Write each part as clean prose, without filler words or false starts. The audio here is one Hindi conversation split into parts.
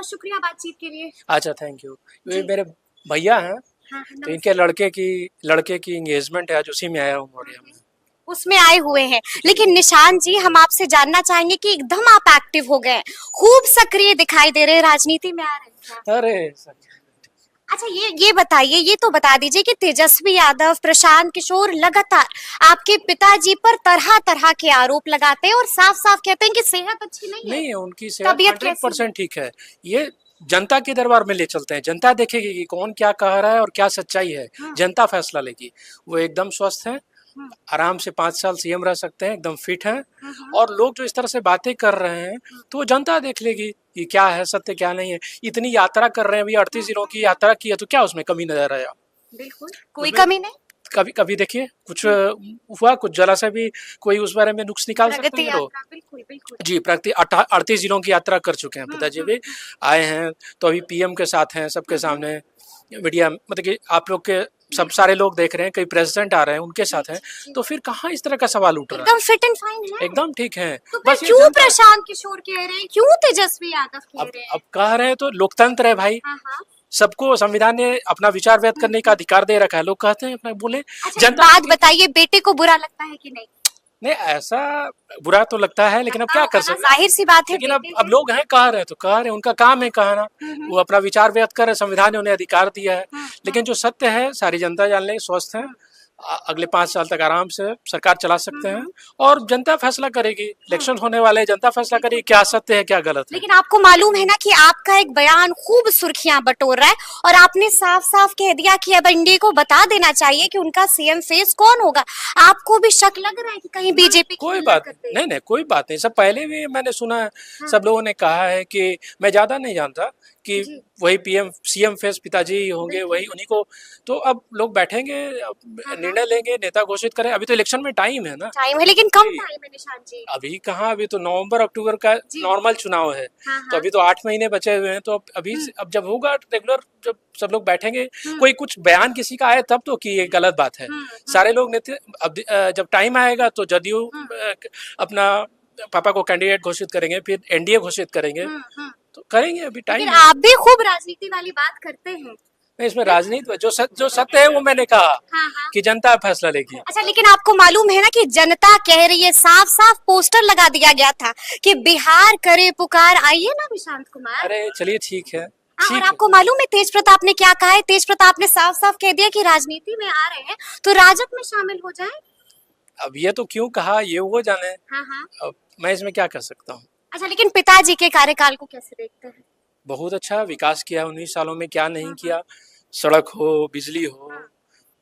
बहुत शुक्रिया बातचीत के लिए। अच्छा, थैंक यू। ये जी। मेरे भैया हैं, हाँ, तो नमस्ते। इनके लड़के की एंगेजमेंट है, आज उसी में आया हूँ मोरिया में। उसमें आए हुए हैं, लेकिन निशान जी हम आपसे जानना चाहेंगे कि एकदम आप एक्टिव हो गए, खूब सक्रिय दिखाई दे रहे हैं, राजनीति में आ रहे हैं क्या? अरे सर, अच्छा ये बताइए, ये तो बता दीजिए कि तेजस्वी यादव, प्रशांत किशोर लगातार आपके पिताजी पर तरह तरह के आरोप लगाते हैं और साफ साफ कहते हैं कि सेहत अच्छी नहीं है। नहीं है उनकी सेहत तबीयत कैसी है? 100% ठीक है। ये जनता के दरबार में ले चलते हैं, जनता देखेगी कि कौन क्या कह रहा है और क्या सच्चाई है, जनता फैसला लेगी। वो एकदम स्वस्थ है, आराम से 5 साल सीएम रह सकते हैं, एकदम फिट हैं। और लोग जो इस तरह से बातें कर रहे हैं तो वो जनता देख लेगी कि क्या है सत्य क्या नहीं है। इतनी यात्रा कर रहे हैं, अभी 38 जिलों की यात्रा की है, तो क्या उसमें कमी नजर आया? बिल्कुल कोई कमी नहीं। कभी कभी देखिए कुछ हुआ, कुछ जरा सा भी कोई उस बारे में नुक्स निकाल सकते प्रगति हैं लोग। यात्रा, बिल्कुल बिल्कुल। जी, प्रगति 38 जिलों की यात्रा कर चुके हैं पिताजी भी, आए हैं तो अभी पीएम के साथ हैं, सबके सामने मीडिया, मतलब कि आप लोग के सब सारे लोग देख रहे हैं, कई प्रेसिडेंट आ रहे हैं उनके साथ हैं, तो फिर कहाँ इस तरह का सवाल उठ रहा एकदम है? फिट एंड फाइन है। एकदम ठीक है। तो फिर बस ये क्यों जनता प्रशांत किशोर कह रहे हैं, क्यों तेजस्वी यादव कह अब रहे हैं? अब कह रहे हैं तो लोकतंत्र है भाई, हाँ हाँ। सबको संविधान ने अपना विचार व्यक्त करने का अधिकार दे रखा है, लोग कहते हैं अपना बोले। अच्छा एक बात बताइए, बेटे को बुरा लगता है कि नहीं? नहीं, ऐसा बुरा तो लगता है, लेकिन अब क्या कर सकते हैं, जाहिर सी बात है, लेकिन अब लोग हैं, कह रहे हैं तो कह रहे हैं, उनका काम है कहना, वो अपना विचार व्यक्त कर रहे हैं, संविधान ने उन्हें अधिकार दिया है। लेकिन जो सत्य है सारी जनता जान ले, स्वस्थ है, अगले 5 साल तक आराम से सरकार चला सकते हैं और जनता फैसला करेगी। इलेक्शन होने वाले, जनता फैसला करेगी क्या सत्य है क्या गलत है। लेकिन आपको मालूम है ना कि आपका एक बयान खूब सुर्खियां बटोर रहा है और आपने साफ साफ कह दिया कि अब इंडिया को बता देना चाहिए कि उनका सीएम फेस कौन होगा। आपको भी शक लग रहा है कि कहीं बीजेपी कोई बात नहीं, नहीं कोई बात नहीं, सब पहले भी मैंने सुना है, सब लोगों ने कहा है कि मैं ज्यादा नहीं जानता कि वही पीएम सीएम फेस पिताजी होंगे, वही उन्हीं को। तो अब लोग बैठेंगे, निर्णय लेंगे, नेता घोषित करें। अभी तो इलेक्शन में टाइम है ना, टाइम है, लेकिन कम टाइम है निशान जी। अभी कहाँ, अभी तो नवंबर अक्टूबर का नॉर्मल चुनाव है, तो अभी तो 8 महीने बचे हुए हैं। तो अभी अब जब होगा रेगुलर, जब सब लोग बैठेंगे, कोई कुछ बयान किसी का आए तब तो कि ये गलत बात है। सारे लोग नेता अब जब टाइम आएगा तो जदयू अपना पापा को कैंडिडेट घोषित करेंगे, फिर एनडीए घोषित करेंगे, तो करेंगे, अभी टाइम है। आप भी खूब राजनीति वाली बात करते हैं। इसमें राजनीति जो सत्य है वो मैंने कहा कि जनता फैसला लेगी। अच्छा, लेकिन आपको मालूम है ना कि जनता कह रही है, साफ साफ पोस्टर लगा दिया गया था कि बिहार करे पुकार, आइए ना निशांत कुमार। अरे चलिए ठीक है। और आपको मालूम है तेज प्रताप ने क्या कहा है? तेज प्रताप ने साफ साफ कह दिया कि राजनीति में आ रहे हैं तो राजद में शामिल हो जाए। अब ये तो क्यों कहा ये वो जाने, अब मैं इसमें क्या कर सकता हूँ। अच्छा, लेकिन पिताजी के कार्यकाल को कैसे देखते हैं? बहुत अच्छा विकास किया 19 सालों में, क्या नहीं किया। सड़क हो, बिजली हो,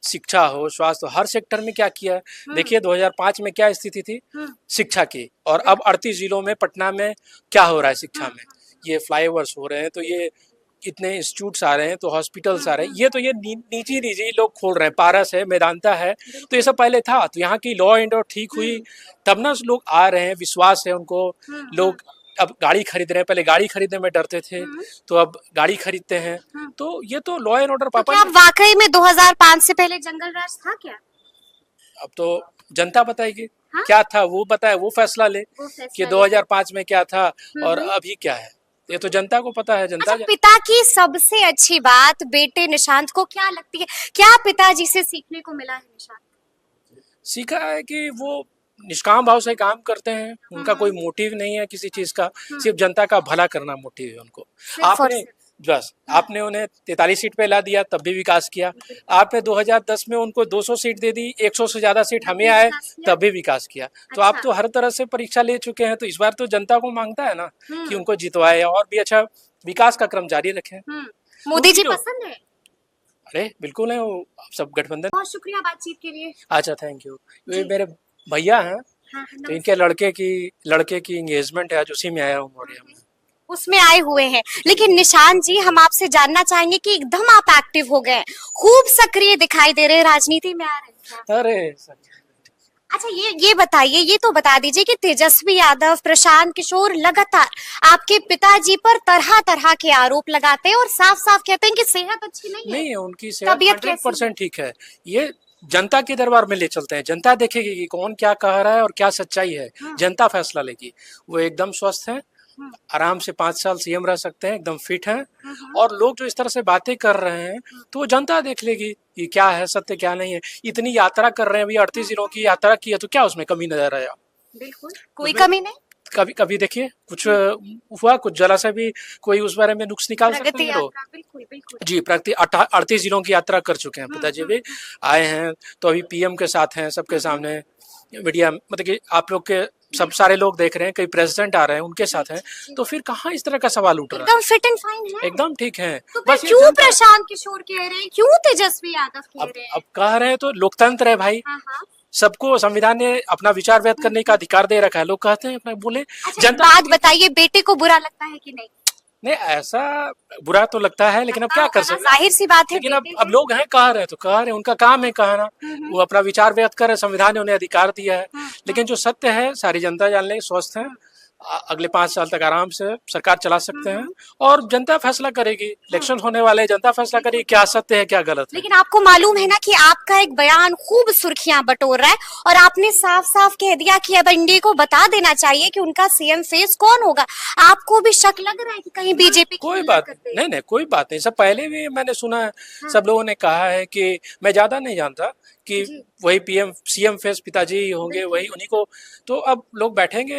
शिक्षा हो, स्वास्थ्य हो, हर सेक्टर में क्या किया है। देखिए 2005 में क्या स्थिति थी शिक्षा की, और अब 38 जिलों में, पटना में क्या हो रहा है शिक्षा में। ये फ्लाईओवर्स हो रहे हैं, तो ये इतने इंस्टीट्यूट्स आ रहे हैं, तो हॉस्पिटल्स आ रहे हैं, ये तो ये निजी लोग खोल रहे हैं। पारस है, मेदांता है, तो ये सब पहले था। तो यहाँ की लॉ एंड ऑर्डर ठीक हुई तब ना लोग आ रहे हैं, विश्वास है उनको। लोग अब गाड़ी खरीद रहे हैं, पहले गाड़ी खरीदने में डरते थे, तो अब गाड़ी खरीदते हैं। तो ये तो लॉ एंड ऑर्डर पापा। तो वाकई में 2005 से पहले जंगल राज था क्या? अब तो जनता बताएगी क्या था, वो बताए, वो फैसला ले कि 2005 में क्या था और अभी क्या है। ये तो जनता को पता है। जनता पिता की सबसे अच्छी बात बेटे निशांत को क्या लगती है, क्या पिताजी से सीखने को मिला है? निशांत सीखा है कि वो निष्काम भाव से काम करते हैं, उनका कोई मोटिव नहीं है किसी चीज का, सिर्फ जनता का भला करना मोटिव है उनको। आपने उन्हें 43 सीट पे ला दिया तब भी विकास किया। आपने 2010 में उनको 200 सीट दे दी, 100 से ज्यादा सीट हमें आए तब भी विकास किया। तो आप तो हर तरह से परीक्षा ले चुके हैं, तो इस बार तो जनता को मांगता है ना कि उनको जितवाए और भी अच्छा विकास का क्रम जारी रखें। मोदी जी पसंद है? अरे बिल्कुल है, वो सब गठबंधन। बहुत शुक्रिया बातचीत के लिए। अच्छा, थैंक यू। ये मेरे भैया हैं, तो इनके लड़के की एंगेजमेंट है, आज उसी में आया हूँ मोरिया में। उसमें आए हुए हैं, लेकिन निशान जी हम आपसे जानना चाहेंगे कि एकदम आप एक्टिव हो गए, खूब सक्रिय दिखाई दे रहे हैं, राजनीति में आ रहे हैं क्या? अरे अच्छा ये बताइए, ये तो बता दीजिए कि तेजस्वी यादव, प्रशांत किशोर लगातार आपके पिताजी पर तरह तरह के आरोप लगाते हैं और साफ साफ कहते हैं कि सेहत अच्छी नहीं है। उनकी सेहत 100% ठीक है। ये जनता के दरबार में ले चलते हैं, जनता देखेगी कि कौन क्या कह रहा है और क्या सच्चाई है, जनता फैसला लेगी। वो एकदम स्वस्थ है, आराम से 5 साल सीएम रह सकते हैं, एकदम फिट हैं। और लोग जो इस तरह से बातें कर रहे हैं तो वो जनता देख लेगी कि क्या है सत्य क्या नहीं है। इतनी यात्रा कर रहे हैं, अभी 38 जिलों की यात्रा की है, तो क्या उसमें कमी नजर आया? बिल्कुल कोई कमी नहीं। कभी कभी देखिए कुछ हुआ, कुछ जरा सा भी कोई उस बारे में नुक्स निकाल सकते प्रगति हैं लोग। यात्रा बिल्कुल बिल्कुल। जी, प्रगति 38 जिलों की यात्रा कर चुके हैं पिताजी भी, आए हैं तो अभी पीएम के साथ हैं, सबके सामने मीडिया, मतलब कि आप लोग के सब सारे लोग देख रहे हैं, कई प्रेसिडेंट आ रहे हैं उनके साथ हैं, तो फिर कहाँ इस तरह का सवाल उठ रहा है? एकदम फिट एंड फाइन है। एकदम ठीक है। तो फिर बस ये क्यों जनता प्रशांत किशोर कह रहे हैं, क्यों तेजस्वी यादव कह अब रहे हैं? अब कह रहे हैं तो लोकतंत्र है भाई, हाँ हाँ। सबको संविधान ने अपना विचार व्यक्त करने का अधिकार दे रखा है, लोग कहते हैं अपना बोले। अच्छा एक जनता बात बताइए, बेटे को बुरा लगता है कि नहीं? नहीं, ऐसा बुरा तो लगता है, लेकिन अब क्या कर सकते हैं? जाहिर सी बात है, लेकिन बेटे अब हैं। लोग हैं, कह रहे हैं तो कह रहे हैं, उनका काम है कहना, वो अपना विचार व्यक्त कर रहे हैं, संविधान ने उन्हें अधिकार दिया है। लेकिन जो सत्य है सारी जनता जान ले, स्वस्थ है, अगले 5 साल तक आराम से सरकार चला सकते हैं और जनता फैसला करेगी। इलेक्शन होने वाले, जनता फैसला करेगी क्या सत्य है क्या गलत है। लेकिन आपको मालूम है ना कि आपका एक बयान खूब सुर्खियां बटोर रहा है और आपने साफ साफ कह दिया कि अब एनडीए को बता देना चाहिए कि उनका सीएम फेस कौन होगा। आपको भी शक लग रहा है कि कहीं बीजेपी कोई बात नहीं, नहीं कोई बात नहीं, सब पहले भी मैंने सुना है, सब लोगों ने कहा है कि मैं ज्यादा नहीं जानता कि वही पीएम सीएम फेस पिताजी ही होंगे, वही उन्हीं को। तो अब लोग बैठेंगे,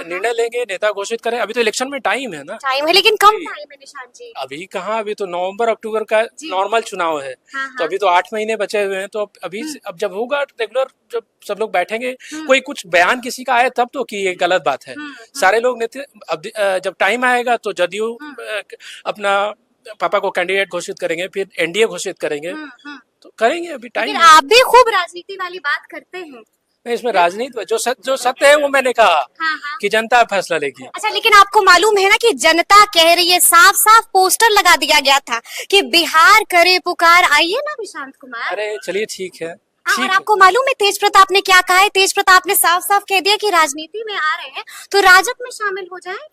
निर्णय लेंगे, नेता घोषित करें। अभी तो इलेक्शन में टाइम है ना, टाइम है, लेकिन कम टाइम है निशांत जी। अभी कहाँ, अभी तो नवंबर अक्टूबर का नॉर्मल चुनाव है, तो अभी तो 8 महीने बचे हुए हैं। तो अभी अब जब होगा रेगुलर, जब सब लोग बैठेंगे, कोई कुछ बयान किसी का आए तब तो कि ये गलत बात है। सारे लोग अब जब टाइम आएगा तो जदयू अपना पापा को कैंडिडेट घोषित करेंगे, फिर एनडीए घोषित करेंगे, तो करेंगे, अभी टाइम लेकिन है। आप भी खूब राजनीति वाली बात करते हैं। नहीं, इसमें राजनीति जो सत्य है वो मैंने कहा हाँ। कि जनता फैसला लेगी। अच्छा, लेकिन आपको मालूम है ना कि जनता कह रही है, साफ साफ पोस्टर लगा दिया गया था कि बिहार करे पुकार, आइए ना निशांत कुमार। अरे चलिए ठीक है, और ठीक है। आपको मालूम है तेज प्रताप ने क्या कहा है? तेज प्रताप ने साफ साफ कह दिया कि राजनीति में आ रहे हैं तो राजद में शामिल हो जाए।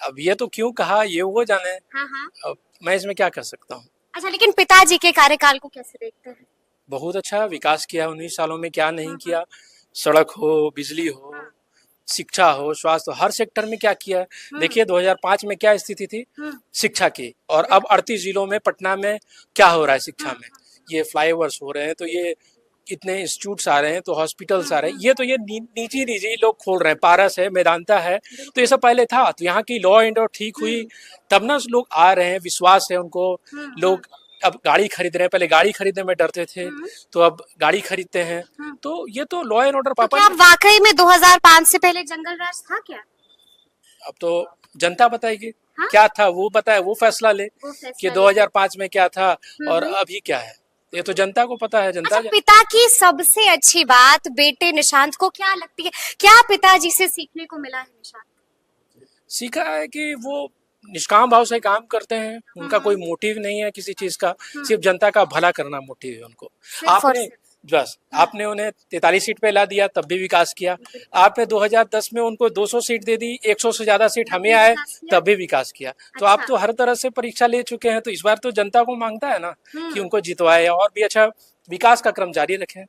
अब ये तो क्यों कहा ये वो जाने, हाँ। अब मैं इसमें क्या कर सकता हूँ। अच्छा, लेकिन पिताजी के कार्यकाल को कैसे देखते हैं? बहुत अच्छा विकास किया 19 सालों में, क्या नहीं किया। सड़क हो, बिजली हो, शिक्षा हो, स्वास्थ्य हो, हर सेक्टर में क्या किया है। देखिए 2005 में क्या स्थिति थी शिक्षा की, और अब 38 जिलों में, पटना में क्या हो रहा है शिक्षा में। ये फ्लाईओवर्स हो रहे हैं, तो ये इतने इंस्टीट्यूट्स आ रहे हैं, तो हॉस्पिटल्स आ रहे हैं, ये तो ये निजी लोग खोल रहे हैं। पारस है, मेदांता है, तो ये सब पहले था। तो यहाँ की लॉ एंड ऑर्डर ठीक हुई तब ना लोग आ रहे हैं, विश्वास है उनको। लोग अब गाड़ी खरीद रहे हैं, पहले गाड़ी खरीदने में डरते थे, तो अब गाड़ी खरीदते हैं। तो ये तो लॉ एंड ऑर्डर तो पापा क्या वाकई में 2005 से पहले जंगल राज था क्या? अब तो जनता बताएगी क्या था, वो बताए, वो फैसला ले कि 2005 में क्या था और अभी क्या है। ये तो जनता को पता है, जनता। अच्छा, पिता की सबसे अच्छी बात बेटे निशांत को क्या लगती है? क्या पिताजी से सीखने को मिला है निशांत? सीखा है कि वो निष्काम भाव से काम करते हैं, उनका कोई मोटिव नहीं है किसी चीज का, सिर्फ जनता का भला करना मोटिव है उनको। आपने उन्हें 43 सीट पे ला दिया तब भी विकास किया। आपने 2010 में उनको 200 सीट दे दी, 100 से ज्यादा सीट हमें आए तब भी विकास किया। तो आप तो हर तरह से परीक्षा ले चुके हैं, तो इस बार तो जनता को मांगता है ना कि उनको जितवाए और भी अच्छा विकास का क्रम जारी रखें।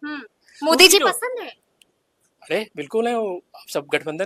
मोदी जी पसंद है? अरे बिल्कुल है, वो सब गठबंधन